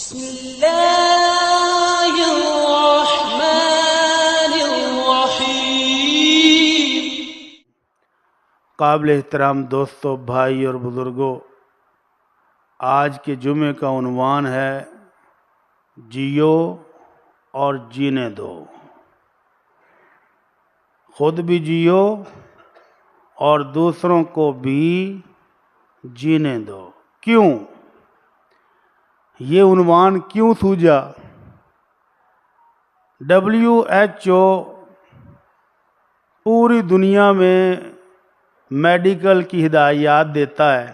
بسم اللہ الرحمن الرحیم۔ قابل احترام دوستوں، بھائی اور بزرگوں، آج کے جمعے کا عنوان ہے جیو اور جینے دو۔ خود بھی جیو اور دوسروں کو بھی جینے دو۔ کیوں؟ یہ عنوان کیوں سوجا؟ WHO پوری دنیا میں میڈیکل کی ہدایات دیتا ہے،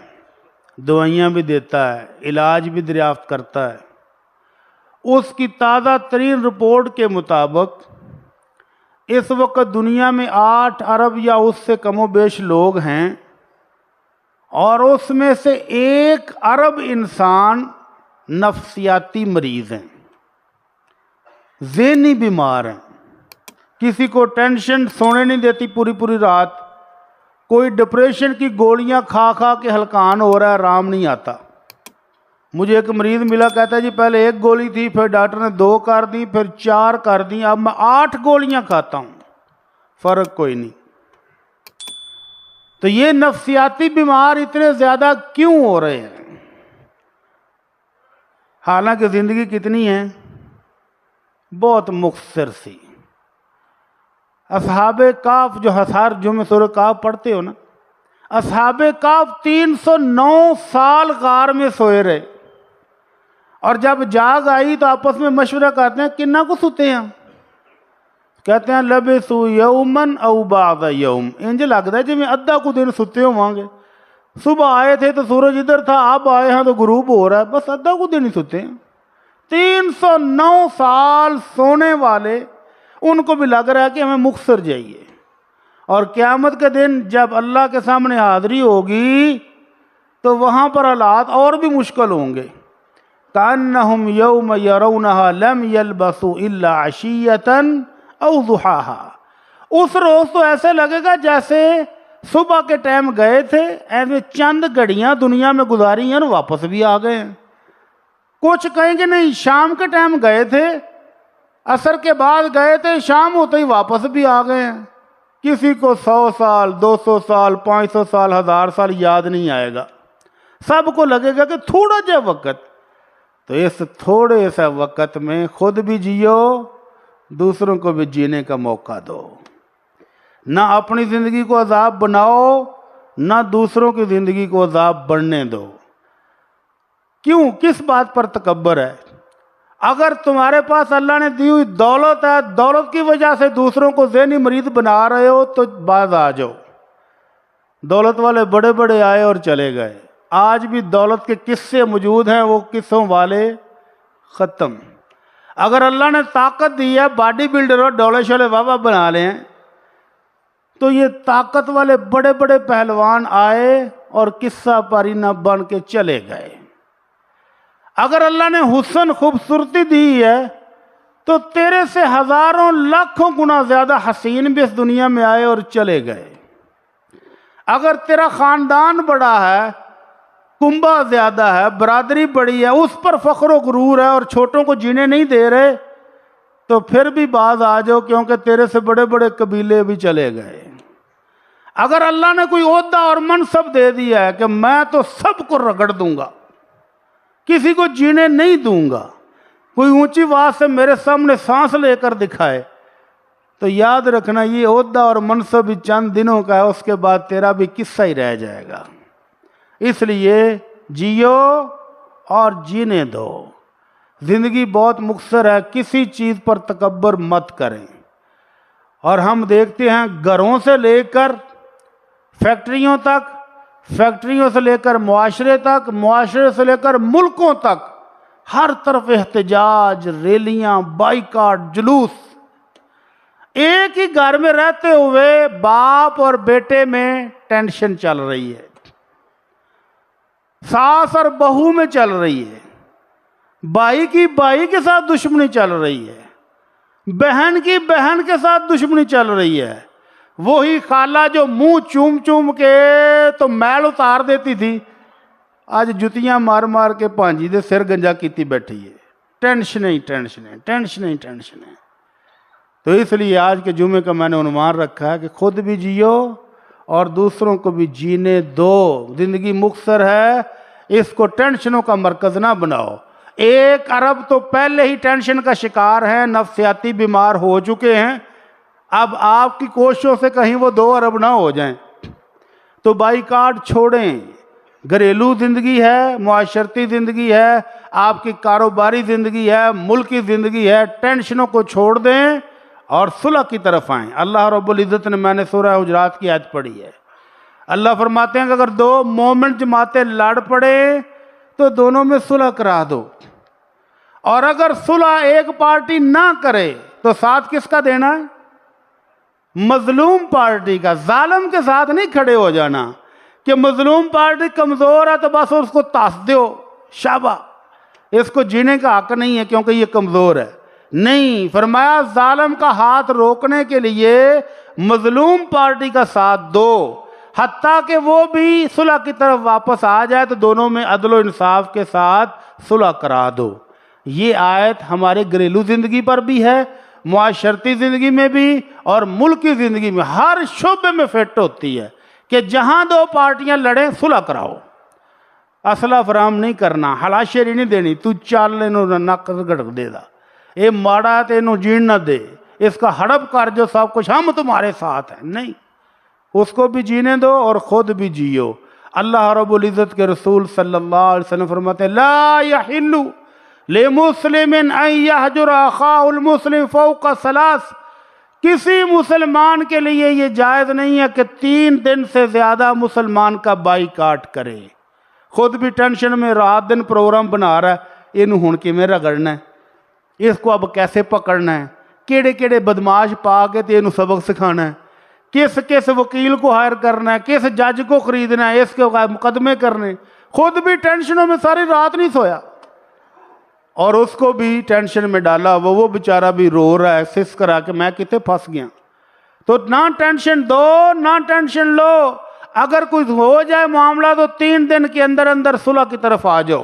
دوائیاں بھی دیتا ہے، علاج بھی دریافت کرتا ہے۔ اس کی تازہ ترین رپورٹ کے مطابق اس وقت دنیا میں 8 ارب یا اس سے کم و بیش لوگ ہیں، اور اس میں سے 1 ارب انسان نفسیاتی مریض ہیں، ذہنی بیمار ہیں۔ کسی کو ٹینشن سونے نہیں دیتی پوری رات، کوئی ڈپریشن کی گولیاں کھا کے ہلکان ہو رہا ہے، آرام نہیں آتا۔ مجھے ایک مریض ملا، کہتا ہے جی پہلے 1 گولی تھی، پھر ڈاکٹر نے 2 کر دی، پھر 4 کر دی، اب میں 8 گولیاں کھاتا ہوں، فرق کوئی نہیں۔ تو یہ نفسیاتی بیمار اتنے زیادہ کیوں ہو رہے ہیں؟ حالانکہ زندگی کتنی ہے؟ بہت مختصر سی۔ اصحاب کہف جو ہر جمعہ سورہ کہف پڑھتے ہو نا، اصحاب کہف 309 سال غار میں سوئے رہے، اور جب جاگ آئی تو آپس میں مشورہ کرتے ہیں کنا کو سوتے ہیں؟ کہتے ہیں لبثوا یومن او بعض یوم، انج لگتا ہے جی میں ادھا کو دن سوتے ہوں گے۔ صبح آئے تھے تو سورج ادھر تھا، اب آئے ہیں تو غروب ہو رہا ہے، بس ادھا کو دن ہی سوتے ہیں۔ 309 سال سونے والے، ان کو بھی لگ رہا ہے کہ ہمیں مختصر جائیے، اور قیامت کے دن جب اللہ کے سامنے حاضری ہوگی تو وہاں پر حالات اور بھی مشکل ہوں گے۔ کأنہم یوم یرونہا لم یلبثوا الا عشیۃ او ضحاہا، اس روز تو ایسے لگے گا جیسے صبح کے ٹائم گئے تھے، ایسے چند گھڑیاں دنیا میں گزاری ہیں اور واپس بھی آ گئے ہیں۔ کچھ کہیں گے نہیں شام کے ٹائم گئے تھے، عصر کے بعد گئے تھے، شام ہوتے ہی واپس بھی آ گئے ہیں۔ کسی کو 100 سال 200 سال 500 سال 1000 سال یاد نہیں آئے گا، سب کو لگے گا کہ تھوڑا جا وقت۔ تو اس تھوڑے سا وقت میں خود بھی جیو، دوسروں کو بھی جینے کا موقع دو۔ نہ اپنی زندگی کو عذاب بناؤ، نہ دوسروں کی زندگی کو عذاب بننے دو۔ کیوں؟ کس بات پر تکبر ہے؟ اگر تمہارے پاس اللہ نے دی ہوئی دولت ہے، دولت کی وجہ سے دوسروں کو ذہنی مریض بنا رہے ہو تو باز آ جاؤ۔ دولت والے بڑے بڑے آئے اور چلے گئے، آج بھی دولت کے قصے موجود ہیں، وہ قصوں والے ختم۔ اگر اللہ نے طاقت دی ہے، باڈی بلڈر اور ڈولے شولے بابا بنا لیں، تو یہ طاقت والے بڑے بڑے پہلوان آئے اور قصہ پارینہ بن کے چلے گئے۔ اگر اللہ نے حسن خوبصورتی دی ہے تو تیرے سے ہزاروں لاکھوں گنا زیادہ حسین بھی اس دنیا میں آئے اور چلے گئے۔ اگر تیرا خاندان بڑا ہے، کنبہ زیادہ ہے، برادری بڑی ہے، اس پر فخر و غرور ہے اور چھوٹوں کو جینے نہیں دے رہے، تو پھر بھی باز آ جاؤ، کیونکہ تیرے سے بڑے بڑے قبیلے بھی چلے گئے۔ اگر اللہ نے کوئی عہدہ اور منصب دے دیا ہے کہ میں تو سب کو رگڑ دوں گا، کسی کو جینے نہیں دوں گا، کوئی اونچی آواز سے میرے سامنے سانس لے کر دکھائے، تو یاد رکھنا یہ عہدہ اور منصب بھی چند دنوں کا ہے، اس کے بعد تیرا بھی قصہ ہی رہ جائے گا۔ اس لیے جیو اور جینے دو۔ زندگی بہت مختصر ہے، کسی چیز پر تکبر مت کریں۔ اور ہم دیکھتے ہیں گھروں سے لے کر فیکٹریوں تک، فیکٹریوں سے لے کر معاشرے تک، معاشرے سے لے کر ملکوں تک، ہر طرف احتجاج، ریلیاں، بائیکاٹ، جلوس۔ ایک ہی گھر میں رہتے ہوئے باپ اور بیٹے میں ٹینشن چل رہی ہے، ساس اور بہو میں چل رہی ہے، بھائی کی بھائی کے ساتھ دشمنی چل رہی ہے، بہن کی بہن کے ساتھ دشمنی چل رہی ہے۔ وہی خالہ جو منہ چوم چوم کے تو میل اتار دیتی تھی، آج جتیاں مار مار کے پانجی دے سر گنجا کیتی بیٹھی ہے. ٹینشنیں ہی ٹینشنیں، ٹینشنیں ہی ٹینشنیں. تو اس لیے آج کے جمعے کا میں نے عنوان رکھا ہے کہ خود بھی جیو اور دوسروں کو بھی جینے دو. زندگی مختصر ہے، اس کو ٹینشنوں کا مرکز نہ بناؤ. 1 ارب تو پہلے ہی ٹینشن کا شکار ہیں، نفسیاتی بیمار ہو چکے ہیں. اب آپ کی کوششوں سے کہیں وہ 2 ارب نہ ہو جائیں. تو بائیکاٹ چھوڑیں. گھریلو زندگی ہے، معاشرتی زندگی ہے، آپ کی کاروباری زندگی ہے، ملکی زندگی ہے. ٹینشنوں کو چھوڑ دیں اور صلح کی طرف آئیں. اللہ رب العزت نے، میں نے سورہ حجرات کی آیت پڑھی ہے، اللہ فرماتے ہیں کہ اگر 2 مومن جماعتیں لڑ پڑے تو دونوں میں صلح کرا دو، اور اگر صلح ایک پارٹی نہ کرے تو ساتھ کس کا دینا ہے؟ مظلوم پارٹی کا. ظالم کے ساتھ نہیں کھڑے ہو جانا کہ مظلوم پارٹی کمزور ہے تو بس اس کو تاس دیو، شابہ، اس کو جینے کا حق نہیں ہے کیونکہ یہ کمزور ہے. نہیں، فرمایا ظالم کا ہاتھ روکنے کے لیے مظلوم پارٹی کا ساتھ دو، حتیٰ کہ وہ بھی صلح کی طرف واپس آ جائے تو دونوں میں عدل و انصاف کے ساتھ صلح کرا دو. یہ آیت ہمارے گھریلو زندگی پر بھی ہے، معاشرتی زندگی میں بھی اور ملکی زندگی میں، ہر شعبے میں فٹ ہوتی ہے کہ جہاں 2 پارٹیاں لڑیں صلح کراؤ. اسلحہ فراہم نہیں کرنا، ہلاشیری نہیں دینی، تو چال لینو نک گڑک دے دا، اے ماڑا تے انہوں جین نہ دے، اس کا ہڑپ کر جو سب کچھ ہم تمہارے ساتھ ہیں. نہیں، اس کو بھی جینے دو اور خود بھی جیو. اللہ رب العزت کے رسول صلی اللہ علیہ وسلم فرماتے ہیں لا یحل لمسلم ان یہجر اخاہ المسلم فوق 3. کسی مسلمان کے لیے یہ جائز نہیں ہے کہ 3 دن سے زیادہ مسلمان کا بائیکاٹ کرے. خود بھی ٹینشن میں رات دن پروگرام بنا رہا ہے، انہوں ہن کیویں رگڑنا ہے، اس کو اب کیسے پکڑنا ہے، کیڑے کیڑے بدماش پا کے تے انہوں سبق سکھانا ہے، کس وکیل کو ہائر کرنا ہے، کس جج کو خریدنا ہے، اس کے مقدمے کرنے. خود بھی ٹینشنوں میں ساری رات نہیں سویا اور اس کو بھی ٹینشن میں ڈالا. وہ بیچارہ بھی رو رہا ہے سس کرا کہ میں کتے پھنس گیا. تو نہ ٹینشن دو نہ ٹینشن لو. اگر کوئی ہو جائے معاملہ تو 3 دن کے اندر اندر صلح کی طرف آ جاؤ.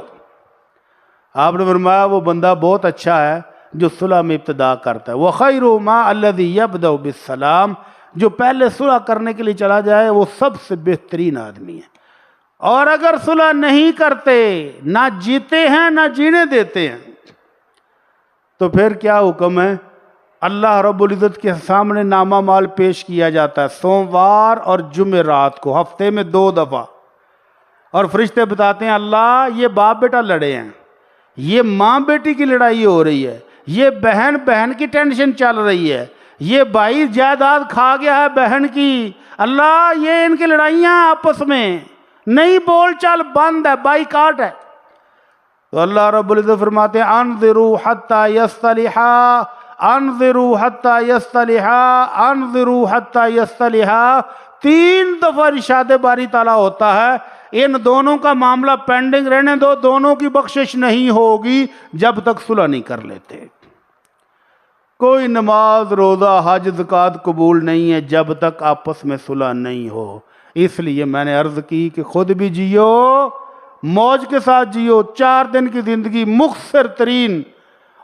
آپ نے فرمایا وہ بندہ بہت اچھا ہے جو صلح میں ابتدا کرتا ہے. وَخَيْرُ مَا الَّذِي يَبْدَأُ بِالسَّلَامِ، جو پہلے صلح کرنے کے لیے چلا جائے وہ سب سے بہترین آدمی ہے. اور اگر صلح نہیں کرتے، نہ جیتے ہیں نہ جینے دیتے ہیں، تو پھر کیا حکم ہے؟ اللہ رب العزت کے سامنے نامہ مال پیش کیا جاتا ہے سوموار اور جمعرات کو، ہفتے میں 2 دفعہ. اور فرشتے بتاتے ہیں اللہ یہ باپ بیٹا لڑے ہیں، یہ ماں بیٹی کی لڑائی ہو رہی ہے، یہ بہن بہن کی ٹینشن چل رہی ہے، یہ بھائی جائیداد کھا گیا ہے بہن کی، اللہ یہ ان کی لڑائیاں آپس میں نہیں، بول چال بند ہے، بائیکاٹ ہے. تو اللہ رب العزت فرماتے ہیں انظروا حتی یصطلحا، انظروا حتی یصطلحا، انظروا حتی یصطلحا. 3 دفعہ ارشاد باری تعالیٰ ہوتا ہے ان دونوں کا معاملہ پینڈنگ رہنے دو، دونوں کی بخشش نہیں ہوگی جب تک صلح نہیں کر لیتے. کوئی نماز روزہ حج زکوٰۃ قبول نہیں ہے جب تک آپس میں صلح نہیں ہو. اس لیے میں نے عرض کی کہ خود بھی جیو، موج کے ساتھ جیو. 4 دن کی زندگی مختصر ترین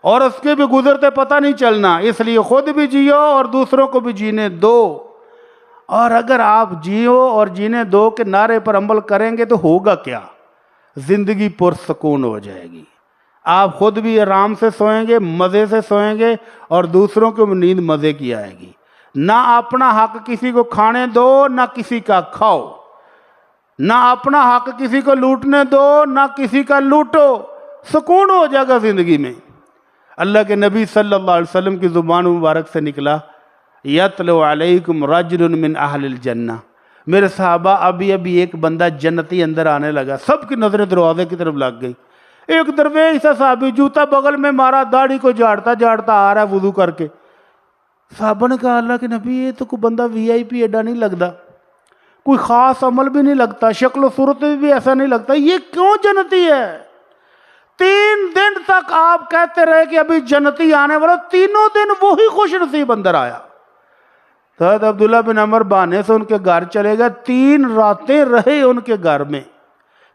اور اس کے بھی گزرتے پتہ نہیں چلنا، اس لیے خود بھی جیو اور دوسروں کو بھی جینے دو. اور اگر آپ جیو اور جینے دو کے نعرے پر عمل کریں گے تو ہوگا کیا؟ زندگی پرسکون ہو جائے گی. آپ خود بھی آرام سے سوئیں گے، مزے سے سوئیں گے اور دوسروں کو بھی نیند مزے کی آئے گی. نہ اپنا حق کسی کو کھانے دو نہ کسی کا کھاؤ، نہ اپنا حق کسی کو لوٹنے دو نہ کسی کا لوٹو. سکون ہو جائے گا زندگی میں. اللہ کے نبی صلی اللہ علیہ وسلم کی زبان مبارک سے نکلا یتلو علیکم رجل من اہل الجنہ. میرے صحابہ ابھی ایک بندہ جنتی اندر آنے لگا، سب کی نظریں دروازے کی طرف لگ گئی. ایک درویش سا صحابی جوتا بغل میں مارا، داڑھی کو جھاڑتا جھاڑتا آ رہا ہے وضو کر کے. صحابہ نے کہا اللہ کے نبی یہ تو کوئی بندہ وی آئی پی ایڈا نہیں لگتا، کوئی خاص عمل بھی نہیں لگتا، شکل و صورت بھی ایسا نہیں لگتا، یہ کیوں جنتی ہے؟ 3 دن تک آپ کہتے رہے کہ ابھی جنتی آنے والا، 3 دن وہی خوش نصیب اندر آیا. حضرت عبداللہ بن عمر بہانے سے ان کے گھر چلے گئے، 3 راتیں رہے ان کے گھر میں.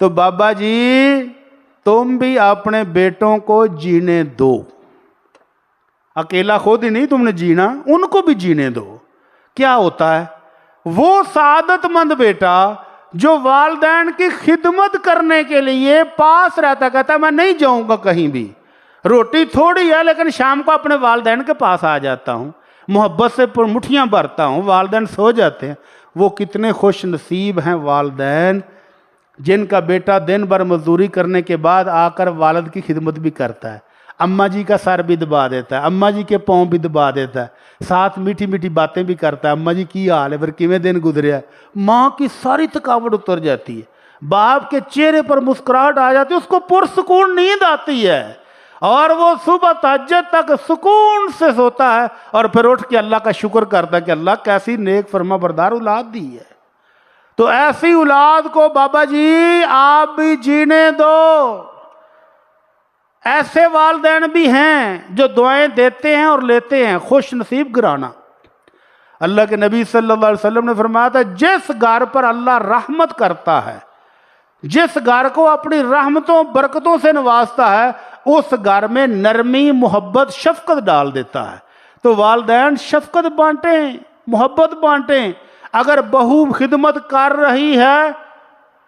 تو بابا جی تم بھی اپنے بیٹوں کو جینے دو، اکیلا خود ہی نہیں تم نے جینا، ان کو بھی جینے دو۔ کیا ہوتا ہے؟ وہ سعادت مند بیٹا جو والدین کی خدمت کرنے کے لیے پاس رہتا، کہتا ہے میں نہیں جاؤں گا کہیں بھی، روٹی تھوڑی ہے لیکن شام کو اپنے والدین کے پاس آ جاتا ہوں، محبت سے مٹھیاں بھرتا ہوں، والدین سو جاتے ہیں۔ وہ کتنے خوش نصیب ہیں والدین جن کا بیٹا دن بھر مزدوری کرنے کے بعد آ کر والد کی خدمت بھی کرتا ہے، اماں جی کا سر بھی دبا دیتا ہے، اماں جی کے پاؤں بھی دبا دیتا ہے، ساتھ میٹھی میٹھی باتیں بھی کرتا ہے، اماں جی کی حال ہے، پھر کیویں دن گزریا ہے۔ ماں کی ساری تھکاوٹ اتر جاتی ہے، باپ کے چہرے پر مسکراہٹ آ جاتی ہے، اس کو پرسکون نیند آتی ہے، اور وہ صبح تہجد تک سکون سے سوتا ہے، اور پھر اٹھ کے اللہ کا شکر کرتا ہے کہ اللہ کیسی نیک فرما بردار اولاد دی ہے۔ تو ایسی اولاد کو بابا جی آپ بھی جینے دو۔ ایسے والدین بھی ہیں جو دعائیں دیتے ہیں اور لیتے ہیں، خوش نصیب گرانا۔ اللہ کے نبی صلی اللہ علیہ وسلم نے فرمایا تھا جس گھر پر اللہ رحمت کرتا ہے، جس گھر کو اپنی رحمتوں برکتوں سے نوازتا ہے، اس گھر میں نرمی محبت شفقت ڈال دیتا ہے۔ تو والدین شفقت بانٹیں، محبت بانٹیں۔ اگر بہو خدمت کر رہی ہے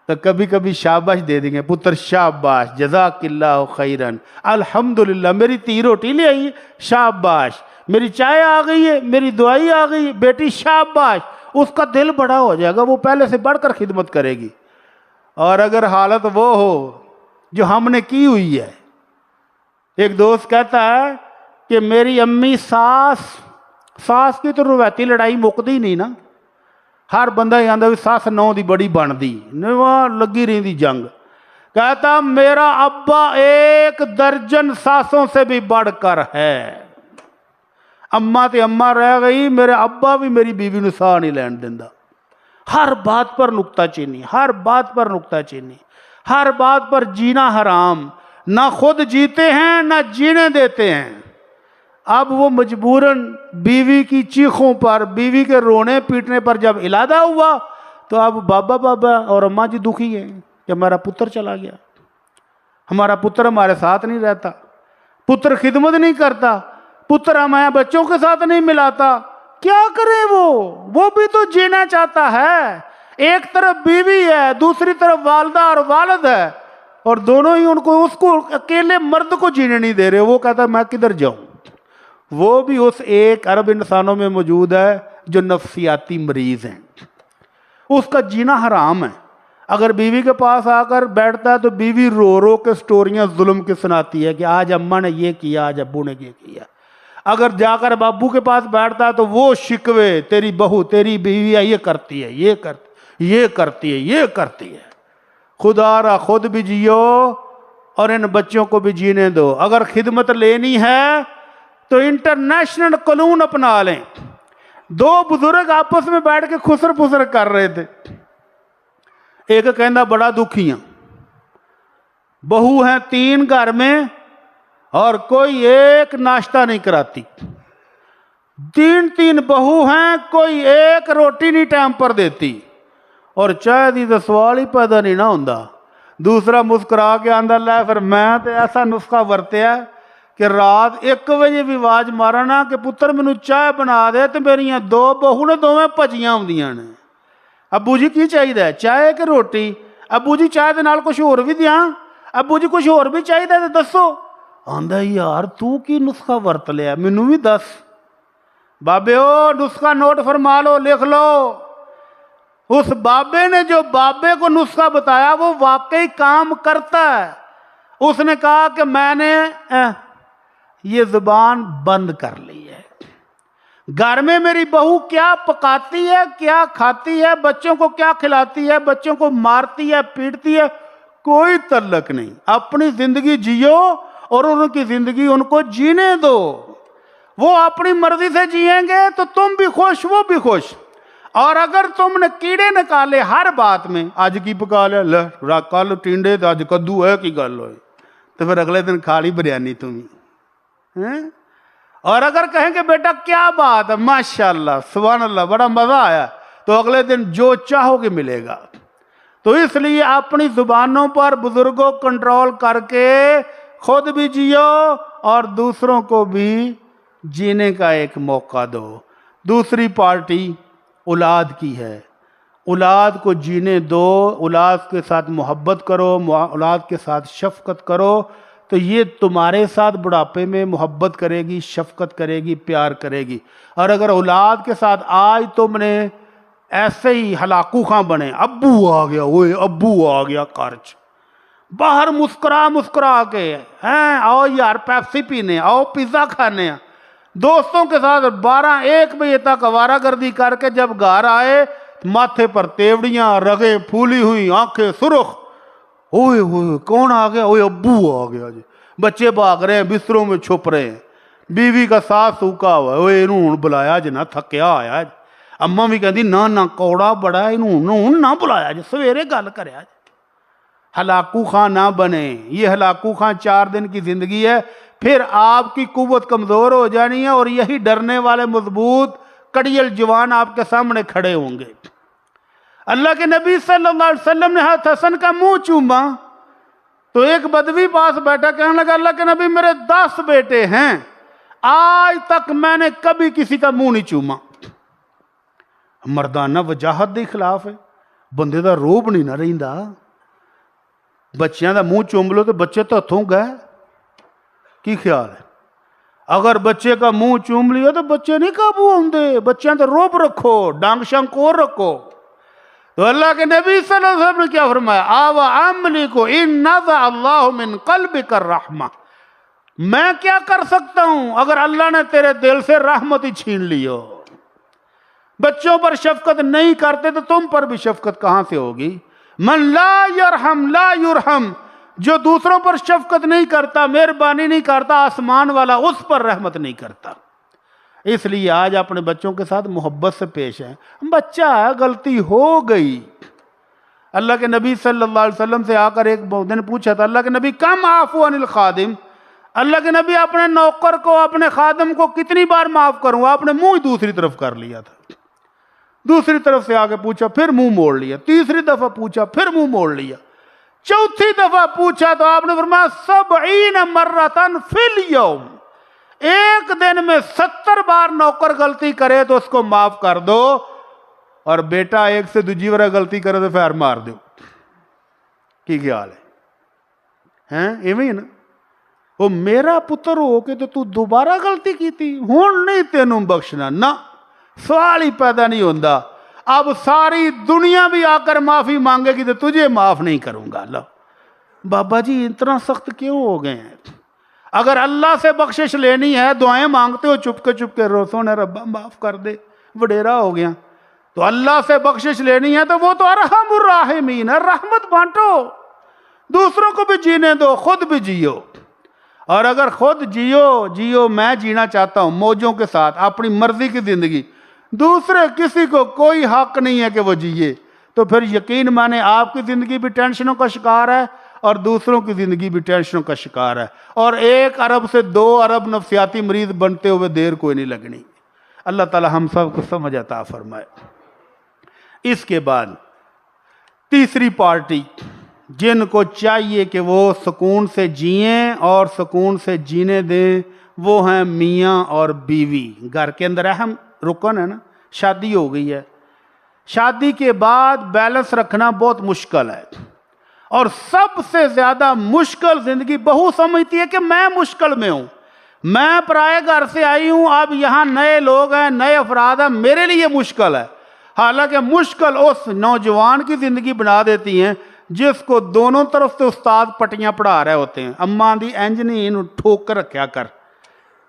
تو کبھی کبھی شاباش دے دیں گے، پتر شاباش، جزاک اللہ خیرن، الحمدللہ میری تی روٹی لے آئی، شاباش، میری چائے آ گئی ہے، میری دعائی آ گئی، بیٹی شاباش، اس کا دل بڑا ہو جائے گا، وہ پہلے سے بڑھ کر خدمت کرے گی۔ اور اگر حالت وہ ہو جو ہم نے کی ہوئی ہے، ایک دوست کہتا ہے کہ میری امی ساس کی تو روایتی لڑائی مکدی نہیں نا، ہر بندہ یہ آندا بھی ساس نو دی بڑی بندی، وہاں لگی رہی دی جنگ۔ کہتا میرا ابا 1 درجن ساسوں سے بھی بڑھ کر ہے، اماں تے اماں رہ گئی، میرے ابا بھی میری بیوی نو ساہ نہیں لین دیندا۔ ہر بات پر نکتہ چینی، ہر بات پر نکتہ چینی، ہر بات پر جینا حرام، نہ خود جیتے ہیں نہ جینے دیتے ہیں۔ اب وہ مجبوراً بیوی کی چیخوں پر، بیوی کے رونے پیٹنے پر جب علادہ ہوا تو اب بابا اور اماں جی دکھی ہیں کہ ہمارا پتر چلا گیا، ہمارا پتر ہمارے ساتھ نہیں رہتا، پتر خدمت نہیں کرتا، پتر ہمیں بچوں کے ساتھ نہیں ملاتا۔ کیا کریں وہ بھی تو جینا چاہتا ہے، ایک طرف بیوی ہے، دوسری طرف والدہ اور والد ہے، اور دونوں ہی اس کو اکیلے مرد کو جینے نہیں دے رہے۔ وہ کہتا ہے میں کدھر جاؤں؟ وہ بھی اس 1 ارب انسانوں میں موجود ہے جو نفسیاتی مریض ہیں، اس کا جینا حرام ہے۔ اگر بیوی کے پاس آ کر بیٹھتا ہے تو بیوی رو رو کے سٹوریاں ظلم کی سناتی ہے کہ آج اماں نے یہ کیا، آج ابو نے یہ کیا۔ اگر جا کر ابو کے پاس بیٹھتا ہے تو وہ شکوے، تیری بہو، تیری بیوی یہ کرتی ہے، یہ کرتی ہے، یہ کرتی ہے۔ خدا را خود بھی جیو اور ان بچوں کو بھی جینے دو۔ اگر خدمت لینی ہے تو انٹرنیشنل قانون اپنا لیں۔ 2 بزرگ آپس میں بیٹھ کے خسر پسر کر رہے تھے، ایک کہنا بڑا دکھی ہوں، بہو ہیں 3 گھر میں اور کوئی ایک ناشتہ نہیں کراتی، 3 بہو ہیں، کوئی ایک روٹی نہیں ٹائم پر دیتی، اور چائے دی تو سوال ہی پیدا نہیں نہ ہوندا۔ دوسرا مسکرا کے آندا لے پھر میں تے ایسا نسخہ ورتیا کہ رات 1 بجے بھی آواز مارنا کہ پتر مینوں چائے بنا دے تے میریاں 2 بہو نے دوویں بھجیاں ہوندیاں نے، ابو جی کی چاہیے چائے کہ روٹی؟ ابو جی چائے دے نال کچھ اور بھی دیاں؟ ابو جی کچھ اور بھی چاہیے تے دسو۔ آندا یار تو کی نسخہ ورت لیا، مینوں بھی دس۔ بابے او نسخہ نوٹ فرما لو، لکھ لو۔ اس بابے نے جو بابے کو نسخہ بتایا وہ واقعی کام کرتا ہے۔ اس نے کہا کہ میں نے یہ زبان بند کر لی ہے، گھر میں میری بہو کیا پکاتی ہے، کیا کھاتی ہے، بچوں کو کیا کھلاتی ہے، بچوں کو مارتی ہے، پیٹتی ہے، کوئی تعلق نہیں۔ اپنی زندگی جیو اور ان کی زندگی ان کو جینے دو۔ وہ اپنی مرضی سے جیئیں گے تو تم بھی خوش، وہ بھی خوش۔ اور اگر تم نے کیڑے نکالے ہر بات میں، آج کی پکا لیا، کل ٹینڈے تو آج کدو ہے کی گل ہوئی، تو پھر اگلے دن کھا لی بریانی تمہیں۔ اور اگر کہیں کہ بیٹا کیا بات ہے، ماشاءاللہ سبحان اللہ بڑا مزہ آیا، تو اگلے دن جو چاہو گے ملے گا۔ تو اس لیے اپنی زبانوں پر بزرگوں کنٹرول کر کے خود بھی جیو اور دوسروں کو بھی جینے کا ایک موقع دو۔ دوسری پارٹی اولاد کی ہے، اولاد کو جینے دو، اولاد کے ساتھ محبت کرو، اولاد کے ساتھ شفقت کرو، تو یہ تمہارے ساتھ بڑھاپے میں محبت کرے گی، شفقت کرے گی، پیار کرے گی۔ اور اگر اولاد کے ساتھ آج تم نے ایسے ہی ہلاکو خاں بنے، ابو آ گیا، وہ ابو آ گیا خرچ، باہر مسکرا کے ہیں، آؤ یار پیپسی پینے، آؤ پیزا کھانے، دوستوں کے ساتھ 12-1 بجے تک آوارہ گردی کر کے جب گھر آئے ماتھے پر تیوڑیاں، رگیں پھولی ہوئی، آنکھیں سرخ، اوئے ہوئے کون آ گیا؟ اوئے ابو آ گیا جی۔ بچے بھاگ رہے ہیں، بستروں میں چھپ رہے ہیں، بیوی کا ساتھ سوکھا ہوا ہے، اوئے انہوں بلایا جی، نہ تھکیا آیا جی۔ اماں بھی کہتی نہ کوڑا بڑا ہے، انہوں نہ بلایا جی، سویرے گل کریا جی۔ ہلاکو خاں نہ بنے، یہ ہلاکو خاں 4 دن کی زندگی ہے، پھر آپ کی قوت کمزور ہو جانی ہے، اور یہی ڈرنے والے مضبوط کڑیل جوان آپ کے سامنے کھڑے ہوں گے۔ اللہ کے نبی صلی اللہ علیہ وسلم نے حسن کا منہ چوما تو ایک بدوی پاس بیٹھا، کہنے لگا اللہ کے نبی میرے 10 بیٹے ہیں، آج تک میں نے کبھی کسی کا منہ نہیں چوما۔ مردانہ وجاہت دے خلاف ہے، بندے دا روب نہیں نہ رہندا، بچیاں دا منہ چوم لو تو بچے تو ہتھوں گئے، کی خیال ہے؟ اگر بچے کا منہ چوم لیا تو بچے نہیں قابو ہوندے، بچیاں تے روب رکھو، ڈانگ شنگ اور رکھو۔ تو اللہ کے نبی صلی اللہ علیہ وسلم نے کیا فرمایا؟ آوا عملی کو ان نزع اللہ من قلبک الرحمہ، میں کیا کر سکتا ہوں اگر اللہ نے تیرے دل سے رحمت ہی چھین لی ہو؟ بچوں پر شفقت نہیں کرتے تو تم پر بھی شفقت کہاں سے ہوگی؟ من لا یرحم لا یرحم، جو دوسروں پر شفقت نہیں کرتا، مہربانی نہیں کرتا، آسمان والا اس پر رحمت نہیں کرتا۔ اس لیے آج اپنے بچوں کے ساتھ محبت سے پیش ہیں۔ بچہ غلطی ہو گئی، اللہ کے نبی صلی اللہ علیہ وسلم سے آ کر ایک دن پوچھا تھا، اللہ کے نبی کم عفو عن الخادم، اللہ کے نبی اپنے نوکر کو، اپنے خادم کو کتنی بار معاف کروں؟ آپ نے منہ دوسری طرف کر لیا تھا، دوسری طرف سے آگے پوچھا پھر منہ موڑ لیا، تیسری دفعہ پوچھا پھر منہ موڑ لیا، چوتھی دفعہ پوچھا تو آپ نے فرمایا 70 مرتن فی الیوم، ایک دن میں 70 بار نوکر غلطی کرے تو اس کو معاف کر دو، اور بیٹا ایک سے دوجی بار غلطی کرے تو پھر مار دو۔ کی خیال ہے؟ ایویں نا، وہ میرا پتر ہو کے تو دوبارہ غلطی کی تھی، ہون نہیں تینوں بخشنا، نہ سوال ہی پیدا نہیں ہوتا۔ اب ساری دنیا بھی آ کر معافی مانگے گی تو تجھے معاف نہیں کروں گا۔ اللہ بابا جی اتنا سخت کیوں ہو گئے ہیں؟ اگر اللہ سے بخشش لینی ہے، دعائیں مانگتے ہو چپ کے روسوں نے ربا معاف کر دے، وڈیرا ہو گیا، تو اللہ سے بخشش لینی ہے تو وہ تو ارحم الراحمین ہے، رحمت بانٹو، دوسروں کو بھی جینے دو، خود بھی جیو۔ اور اگر خود جیو، میں جینا چاہتا ہوں موجوں کے ساتھ اپنی مرضی کی زندگی، دوسرے کسی کو کوئی حق نہیں ہے کہ وہ جیے، تو پھر یقین مانے آپ کی زندگی بھی ٹینشنوں کا شکار ہے اور دوسروں کی زندگی بھی ٹینشنوں کا شکار ہے، اور 1 ارب سے 2 ارب نفسیاتی مریض بنتے ہوئے دیر کوئی نہیں لگنی۔ اللہ تعالی ہم سب کو سمجھ عطا فرمائے۔ اس کے بعد تیسری پارٹی جن کو چاہیے کہ وہ سکون سے جئیں اور سکون سے جینے دیں، وہ ہیں میاں اور بیوی۔ گھر کے اندر اہم رکن ہے نا، شادی ہو گئی ہے، شادی کے بعد بیلنس رکھنا بہت مشکل ہے، اور سب سے زیادہ مشکل زندگی بہو سمجھتی ہے کہ میں مشکل میں ہوں، میں پرائے گھر سے آئی ہوں، اب یہاں نئے لوگ ہیں، نئے افراد ہیں، میرے لیے مشکل ہے۔ حالانکہ مشکل اس نوجوان کی زندگی بنا دیتی ہیں جس کو دونوں طرف سے استاد پٹیاں پڑھا رہے ہوتے ہیں، اماں دی انج نہیں، انہوں ٹھوک کر رکھیا کر،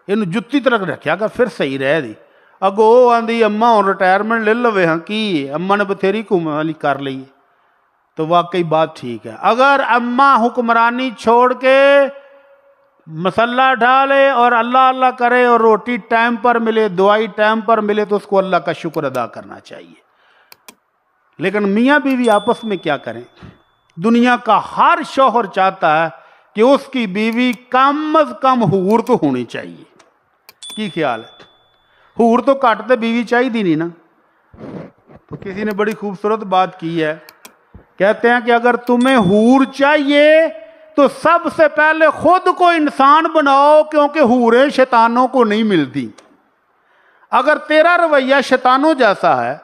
انہوں جتی ترک رکھیا کر، پھر صحیح رہ دی۔ اگو آندھی اماں ہوں ریٹائرمنٹ لے لوے ہاں، کی اماں نے بتھیری حکمرانی کر لی، تو واقعی بات ٹھیک ہے۔ اگر اماں حکمرانی چھوڑ کے مسلح ڈھالے اور اللہ اللہ کرے اور روٹی ٹائم پر ملے، دوائی ٹائم پر ملے، تو اس کو اللہ کا شکر ادا کرنا چاہیے۔ لیکن میاں بیوی آپس میں کیا کریں؟ دنیا کا ہر شوہر چاہتا ہے کہ اس کی بیوی کم از کم حور تو ہونی چاہیے۔ کی خیال ہے؟ حور تو کٹ تے بیوی چاہیے نہیں نا۔ تو کسی نے بڑی خوبصورت بات کی ہے کہتے ہیں کہ اگر تمہیں حور چاہیے تو سب سے پہلے خود کو انسان بناؤ، کیونکہ حوریں شیطانوں کو نہیں ملتی۔ اگر تیرا رویہ شیطانوں جیسا ہے،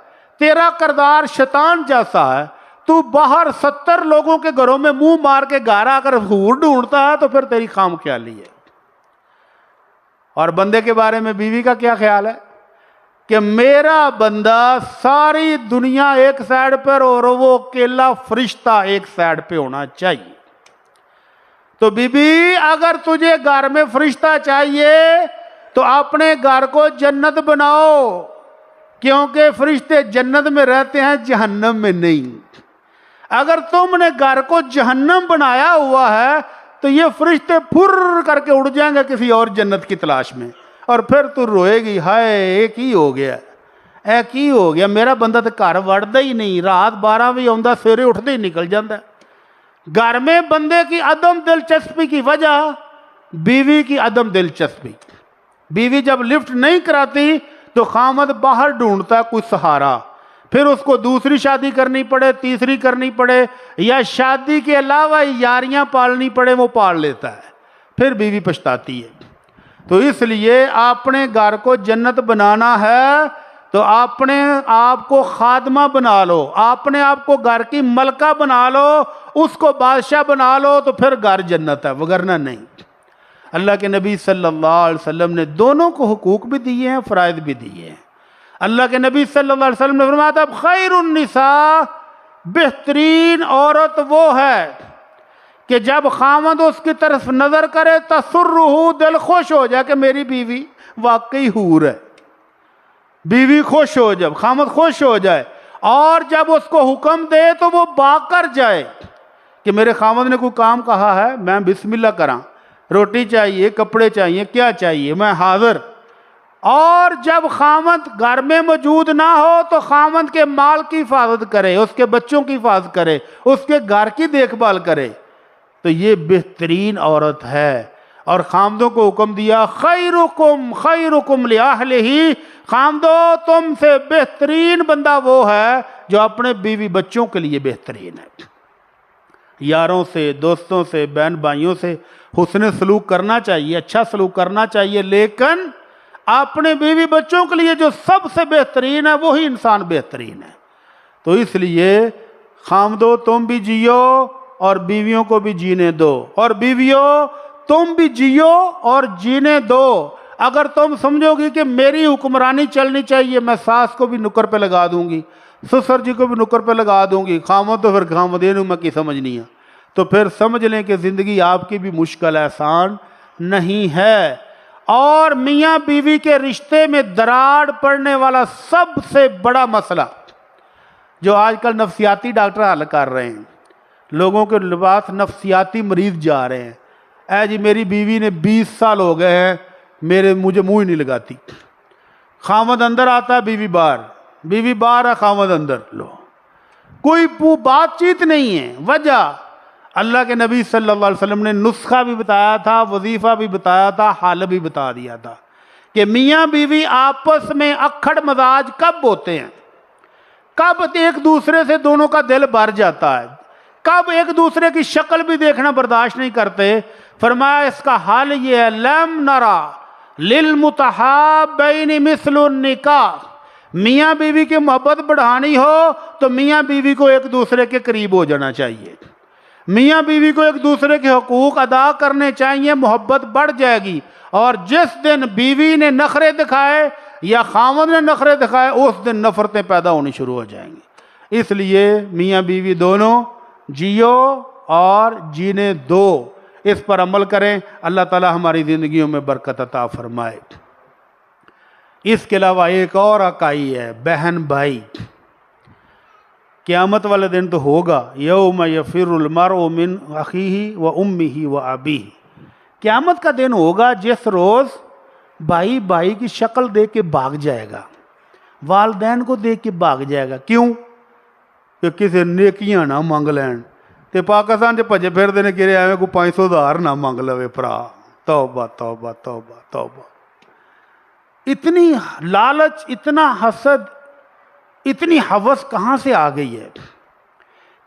تیرا کردار شیطان جیسا ہے، تو باہر 70 لوگوں کے گھروں میں منہ مار کے گھر آ کر حور ڈھونڈتا ہے تو پھر تیری خام خیالی ہے۔ اور بندے کے بارے میں بیوی کا کیا خیال ہے کہ میرا بندہ ساری دنیا ایک سائڈ پر اور وہ اکیلا فرشتہ ایک سائڈ پہ ہونا چاہیے۔ تو بی بی اگر تجھے گھر میں فرشتہ چاہیے تو اپنے گھر کو جنت بناؤ، کیونکہ فرشتے جنت میں رہتے ہیں، جہنم میں نہیں۔ اگر تم نے گھر کو جہنم بنایا ہوا ہے تو یہ فرشتے پھر کر کے اڑ جائیں گے کسی اور جنت کی تلاش میں، اور پھر تو روئے گی، ہائے ایک ہی ہو گیا، ایک ہی ہو گیا، میرا بندہ تو گھر وڑتا ہی نہیں، رات 12 بھی آتا، سویرے اٹھتے ہی نکل جاتا ہے۔ گھر میں بندے کی عدم دلچسپی کی وجہ بیوی کی عدم دلچسپی۔ بیوی جب لفٹ نہیں کراتی تو خامد باہر ڈھونڈتا ہے کوئی سہارا، پھر اس کو دوسری شادی کرنی پڑے، تیسری کرنی پڑے، یا شادی کے علاوہ یاریاں پالنی پڑے، وہ پال لیتا ہے، پھر بیوی پچھتاتی ہے۔ تو اس لیے اپنے گھر کو جنت بنانا ہے تو اپنے آپ کو خادمہ بنا لو، اپنے آپ کو گھر کی ملکہ بنا لو، اس کو بادشاہ بنا لو، تو پھر گھر جنت ہے، وگرنہ نہیں۔ اللہ کے نبی صلی اللہ علیہ وسلم نے دونوں کو حقوق بھی دیے ہیں، فرائض بھی دیے ہیں۔ اللہ کے نبی صلی اللہ علیہ وسلم نے فرمایا تھا خیر النساء، بہترین عورت وہ ہے کہ جب خامد اس کی طرف نظر کرے تسرہ، دل خوش ہو جائے کہ میری بیوی واقعی حور ہے، بیوی خوش ہو جائے، خامد خوش ہو جائے، اور جب اس کو حکم دے تو وہ با کر جائے کہ میرے خامد نے کوئی کام کہا ہے میں بسم اللہ کراں، روٹی چاہیے، کپڑے چاہیے، کیا چاہیے، میں حاضر۔ اور جب خامد گھر میں موجود نہ ہو تو خامد کے مال کی حفاظت کرے، اس کے بچوں کی حفاظت کرے، اس کے گھر کی دیکھ بھال کرے، تو یہ بہترین عورت ہے۔ اور خامدوں کو حکم دیا خیرکم خیرکم لأہلہ، خامدو تم سے بہترین بندہ وہ ہے جو اپنے بیوی بچوں کے لیے بہترین ہے۔ یاروں سے، دوستوں سے، بہن بھائیوں سے حسن سلوک کرنا چاہیے، اچھا سلوک کرنا چاہیے، لیکن اپنے بیوی بچوں کے لیے جو سب سے بہترین ہے وہی انسان بہترین ہے۔ تو اس لیے خامدو تم بھی جیو اور بیویوں کو بھی جینے دو، اور بیویوں تم بھی جیو اور جینے دو۔ اگر تم سمجھو گی کہ میری حکمرانی چلنی چاہیے، میں ساس کو بھی نکر پہ لگا دوں گی، سسر جی کو بھی نکر پہ لگا دوں گی، خامد تو پھر خامد یہ میں کی سمجھ نہیں ہے، تو پھر سمجھ لیں کہ زندگی آپ کی بھی مشکل آسان نہیں ہے۔ اور میاں بیوی کے رشتے میں دراڑ پڑنے والا سب سے بڑا مسئلہ جو آج کل نفسیاتی ڈاکٹر حل کر رہے ہیں، لوگوں کے لباس نفسیاتی مریض جا رہے ہیں، اے جی میری بیوی نے 20 سال ہو گئے ہیں مجھے منہ ہی نہیں لگاتی، خامد اندر آتا ہے بیوی باہر، بیوی باہر ہے خامد اندر، لو کوئی بات چیت نہیں ہے۔ وجہ اللہ کے نبی صلی اللہ علیہ وسلم نے نسخہ بھی بتایا تھا، وظیفہ بھی بتایا تھا، حل بھی بتا دیا تھا کہ میاں بیوی آپس میں اکھڑ مزاج کب ہوتے ہیں، کب ایک دوسرے سے دونوں کا دل بھر جاتا ہے، کب ایک دوسرے کی شکل بھی دیکھنا برداشت نہیں کرتے۔ فرمایا اس کا حل یہ ہے لم نرا للمتحابین مثل النکاح، میاں بیوی کی محبت بڑھانی ہو تو میاں بیوی کو ایک دوسرے کے قریب ہو جانا چاہیے، میاں بیوی کو ایک دوسرے کے حقوق ادا کرنے چاہیے، محبت بڑھ جائے گی۔ اور جس دن بیوی نے نخرے دکھائے یا خامد نے نخرے دکھائے اس دن نفرتیں پیدا ہونی شروع ہو جائیں گی۔ اس لیے میاں بیوی دونوں جیو اور جینے دو، اس پر عمل کریں، اللہ تعالی ہماری زندگیوں میں برکت عطا فرمائے۔ اس کے علاوہ ایک اور اکائی ہے بہن بھائی، قیامت والے دن تو ہوگا، یوم یفر المرء من اخیہ و امہ و ابیہ، قیامت کا دن ہوگا جس روز بھائی بھائی کی شکل دیکھ کے بھاگ جائے گا، والدین کو دیکھ کے بھاگ جائے گا، کیوں کہ کسی نیکیاں نہ مانگ لین، تے پاکستان چ بھجے پھردے نے کہ ایویں کو 500,000 نہ مانگ لوے پرا، توبہ توبہ توبہ توبہ۔ اتنی لالچ، اتنا حسد، اتنی ہوس کہاں سے آ گئی ہے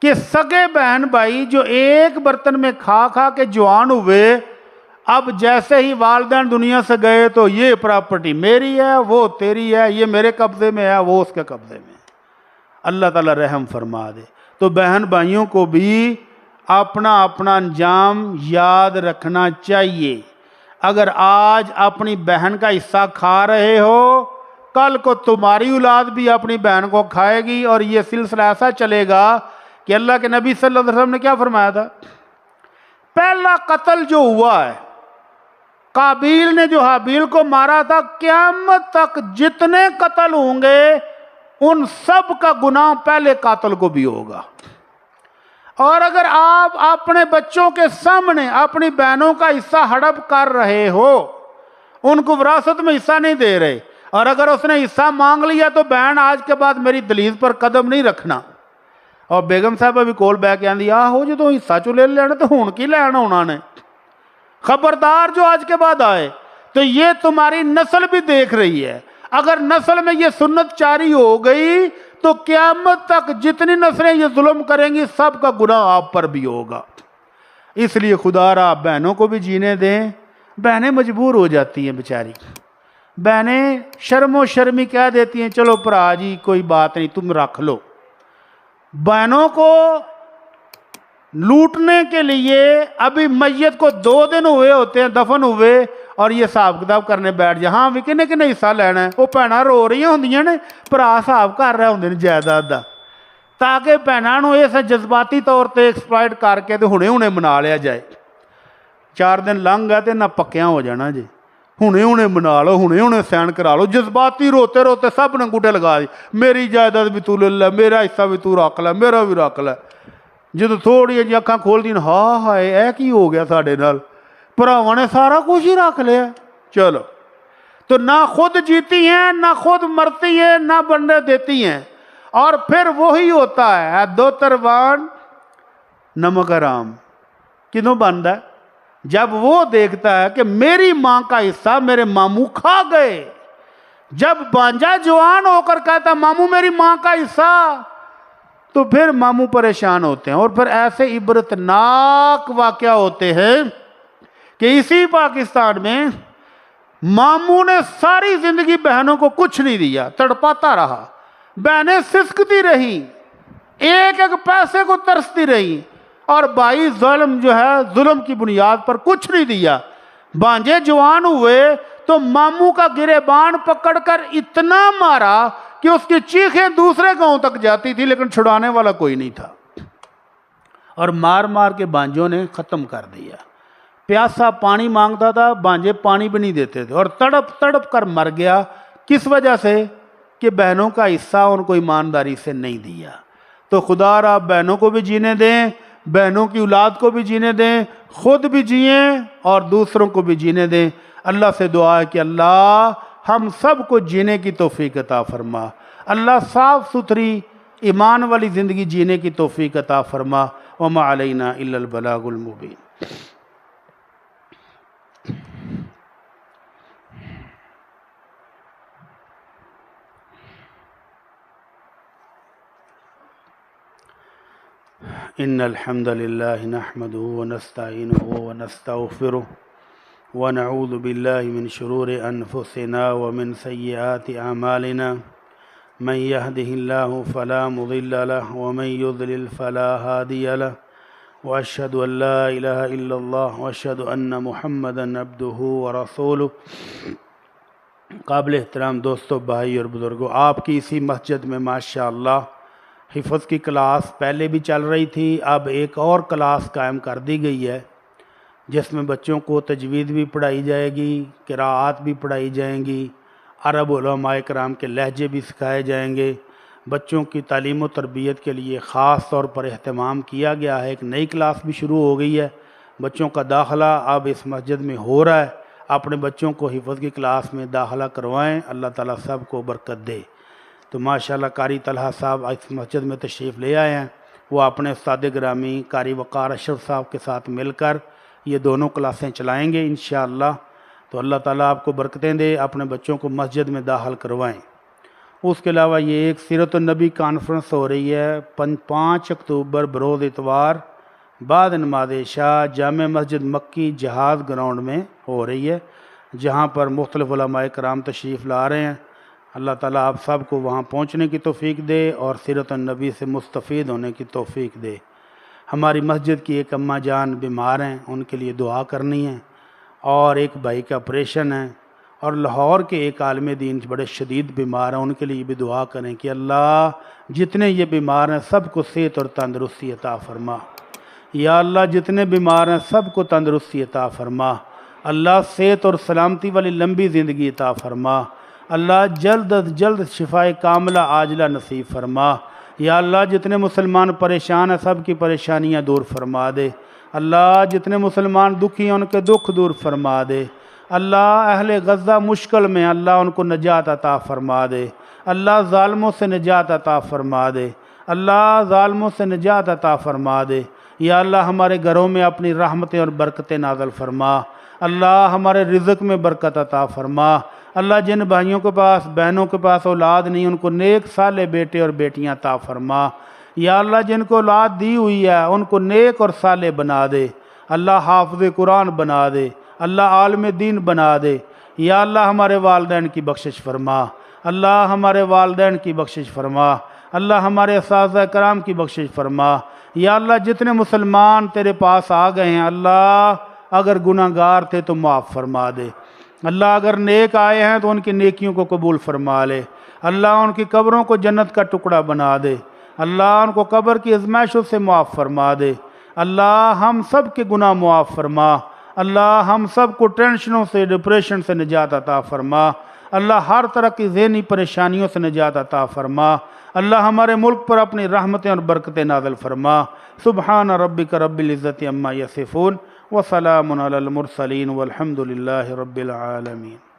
کہ سگے بہن بھائی جو ایک برتن میں کھا کھا کے جوان ہوئے، اب جیسے ہی والدین دنیا سے گئے تو یہ پراپرٹی میری ہے، وہ تیری ہے، یہ میرے قبضے میں ہے، وہ اس کے قبضے میں ہے۔ اللہ تعالیٰ رحم فرما دے۔ تو بہن بھائیوں کو بھی اپنا اپنا انجام یاد رکھنا چاہیے۔ اگر آج اپنی بہن کا حصہ کھا رہے ہو، کل کو تمہاری اولاد بھی اپنی بہن کو کھائے گی، اور یہ سلسلہ ایسا چلے گا کہ اللہ کے نبی صلی اللہ علیہ وسلم نے کیا فرمایا تھا؟ پہلا قتل جو ہوا ہے، قابیل نے جو حابیل کو مارا تھا، قیامت تک جتنے قتل ہوں گے ان سب کا گناہ پہلے قاتل کو بھی ہوگا۔ اور اگر آپ اپنے بچوں کے سامنے اپنی بہنوں کا حصہ ہڑپ کر رہے ہو، ان کو وراثت میں حصہ نہیں دے رہے، اور اگر اس نے حصہ مانگ لیا تو بہن آج کے بعد میری دلیز پر قدم نہیں رکھنا۔ اور بیگم صاحبہ بھی کول بہ کے آندی آہو جو تو حصہ چو لے لینا تو ہون کی لینا انہوں نے، خبردار جو آج کے بعد آئے۔ تو یہ تمہاری نسل بھی دیکھ رہی ہے، اگر نسل میں یہ سنت جاری ہو گئی تو قیامت تک جتنی نسلیں یہ ظلم کریں گی سب کا گناہ آپ پر بھی ہوگا۔ اس لیے خدا را بہنوں کو بھی جینے دیں۔ بہنیں مجبور ہو جاتی ہیں بیچاری، بہنیں شرم و شرمی کہہ دیتی ہیں چلو پرا جی کوئی بات نہیں تم رکھ لو۔ بہنوں کو لوٹنے کے لیے ابھی میت کو 2 دن ہوئے ہوتے ہیں دفن ہوئے، اور یہ حساب کتاب کرنے بیٹھ جائے، ہاں بھی کنے کنے حصہ لینا ہے، وہ بھیناں رو رہی ہوندیاں نے، پرا حساب کر رہے ہوندے نے جائیداد دا، تاکہ بھیناں نوں اس جذباتی طور تے ایکسپلائٹ کر کے تے ہنے منا لیا جائے۔ 4 دن لنਘ گئے تے نہ پکیاں ہو جانا جی، ہنے منا لو، ہنے سین کرا لو، جذباتی روتے روتے سب نے انگوٹھے لگا دی، میری جائیداد بھی تو لے لے، میرا حصہ بھی تو رکھ لے، میرا بھی رکھ لے۔ جدو تھوڑی جی اکھاں کھول دی ہاں ہائے اے کی ہو گیا ساڈے نال، بھراواں نے سارا کچھ ہی رکھ لیا۔ چلو تو نہ خود جیتی ہیں، نہ خود مرتی ہیں، نہ بننے دیتی ہیں، اور پھر وہی ہوتا ہے 2 تروان نمک حرام۔ کدوں بنتا ہے؟ جب وہ دیکھتا ہے کہ میری ماں کا حصہ میرے ماموں کھا گئے۔ جب بانجا جوان ہو کر کہتا ماموں میری ماں کا حصہ، تو پھر ماموں پریشان ہوتے ہیں، اور پھر ایسے عبرتناک واقعہ ہوتے ہیں کہ اسی پاکستان میں ماموں نے ساری زندگی بہنوں کو کچھ نہیں دیا، تڑپاتا رہا، بہنیں سسکتی رہی، ایک ایک پیسے کو ترستی رہی، اور بھائی ظلم جو ہے ظلم کی بنیاد پر کچھ نہیں دیا۔ بانجے جوان ہوئے تو ماموں کا گریبان پکڑ کر اتنا مارا کہ اس کی چیخیں دوسرے گاؤں تک جاتی تھی، لیکن چھڑانے والا کوئی نہیں تھا، اور مار مار کے بانجوں نے ختم کر دیا۔ پیاسا پانی مانگتا تھا، بانجے پانی بھی نہیں دیتے تھے، اور تڑپ تڑپ کر مر گیا۔ کس وجہ سے؟ کہ بہنوں کا حصہ ان کو ایمانداری سے نہیں دیا۔ تو خدا را بہنوں کو بھی جینے دیں، بہنوں کی اولاد کو بھی جینے دیں، خود بھی جئیں اور دوسروں کو بھی جینے دیں۔ اللہ سے دعا ہے کہ اللہ ہم سب کو جینے کی توفیق عطا فرما، اللہ صاف ستھری ایمان والی زندگی جینے کی توفیق عطا فرما۔ وما علینا الا البلاغ المبین۔ ان الحمد للہ نحمده ونستعینه ونستغفره ونعوذ باللہ من شرور انفسنا ومن سیئات اعمالنا، من يهده الله فلا مضل له ومن يضلل فلا هادي له، واشهد ان لا اله الا الله واشهد ان محمدا عبده ورسوله۔ قابل احترام دوستو، بھائی اور بزرگوں، آپ کی اسی مسجد میں ماشاءاللہ حفظ کی کلاس پہلے بھی چل رہی تھی، اب ایک اور کلاس قائم کر دی گئی ہے جس میں بچوں کو تجوید بھی پڑھائی جائے گی، قراءات بھی پڑھائی جائیں گی، عرب علماء کرام کے لہجے بھی سکھائے جائیں گے۔ بچوں کی تعلیم و تربیت کے لیے خاص طور پر اہتمام کیا گیا ہے۔ ایک نئی کلاس بھی شروع ہو گئی ہے، بچوں کا داخلہ اب اس مسجد میں ہو رہا ہے۔ اپنے بچوں کو حفظ کی کلاس میں داخلہ کروائیں، اللہ تعالیٰ سب کو برکت دے۔ تو ماشاءاللہ قاری طلحہ صاحب اس مسجد میں تشریف لے آئے ہیں، وہ اپنے استاد گرامی قاری وقار اشرف صاحب کے ساتھ مل کر یہ دونوں کلاسیں چلائیں گے انشاءاللہ۔ تو اللہ تعالیٰ آپ کو برکتیں دے، اپنے بچوں کو مسجد میں داخل کروائیں۔ اس کے علاوہ یہ ایک سیرت النبی کانفرنس ہو رہی ہے 5 اکتوبر بروز اتوار بعد نماز عشاء جامع مسجد مکی جہاز گراؤنڈ میں ہو رہی ہے، جہاں پر مختلف علماء کرام تشریف لا رہے ہیں۔ اللہ تعالیٰ آپ سب کو وہاں پہنچنے کی توفیق دے اور سیرت النبی سے مستفید ہونے کی توفیق دے۔ ہماری مسجد کی ایک اماں جان بیمار ہیں، ان کے لیے دعا کرنی ہے، اور ایک بھائی کا آپریشن ہے، اور لاہور کے ایک عالم دین بڑے شدید بیمار ہیں، ان کے لیے بھی دعا کریں کہ اللہ جتنے یہ بیمار ہیں سب کو صحت اور تندرستی عطا فرما۔ یا اللہ جتنے بیمار ہیں سب کو تندرستی عطا فرما۔ اللہ صحت اور سلامتی والی لمبی زندگی عطا فرما۔ اللہ جلد از جلد شفائے کاملہ عاجلہ نصیب فرما۔ یا اللہ جتنے مسلمان پریشان ہیں سب کی پریشانیاں دور فرما دے۔ اللہ جتنے مسلمان دکھی ہیں ان کے دکھ دور فرما دے۔ اللہ اہل غزہ مشکل میں اللہ ان کو نجات عطا فرما دے۔ اللہ ظالموں سے نجات عطا فرما دے۔ اللہ ظالموں سے نجات عطا فرما دے۔ یا اللہ ہمارے گھروں میں اپنی رحمتیں اور برکتیں نازل فرما۔ اللہ ہمارے رزق میں برکت عطا فرما۔ اللہ جن بھائیوں کے پاس بہنوں کے پاس اولاد نہیں ان کو نیک صالح بیٹے اور بیٹیاں عطا فرما۔ یا اللہ جن کو اولاد دی ہوئی ہے ان کو نیک اور صالح بنا دے۔ اللہ حافظ قرآن بنا دے۔ اللہ عالم دین بنا دے۔ یا اللہ ہمارے والدین کی بخشش فرما۔ اللہ ہمارے والدین کی بخشش فرما۔ اللہ ہمارے اساتذہ کرام کی بخشش فرما۔ یا اللہ جتنے مسلمان تیرے پاس آ گئے ہیں اللہ اگر گناہ گار تھے تو معاف فرما دے۔ اللہ اگر نیک آئے ہیں تو ان کی نیکیوں کو قبول فرما لے۔ اللہ ان کی قبروں کو جنت کا ٹکڑا بنا دے۔ اللہ ان کو قبر کی ازمائشوں سے معاف فرما دے۔ اللہ ہم سب کے گناہ معاف فرما۔ اللہ ہم سب کو ٹینشنوں سے ڈپریشن سے نجات عطا فرما۔ اللہ ہر طرح کی ذہنی پریشانیوں سے نجات عطا فرما۔ اللہ ہمارے ملک پر اپنی رحمتیں اور برکتیں نازل فرما۔ سبحان ربک رب العزت عما یصفون وسلام علی المرسلین والحمد للہ رب العالمین۔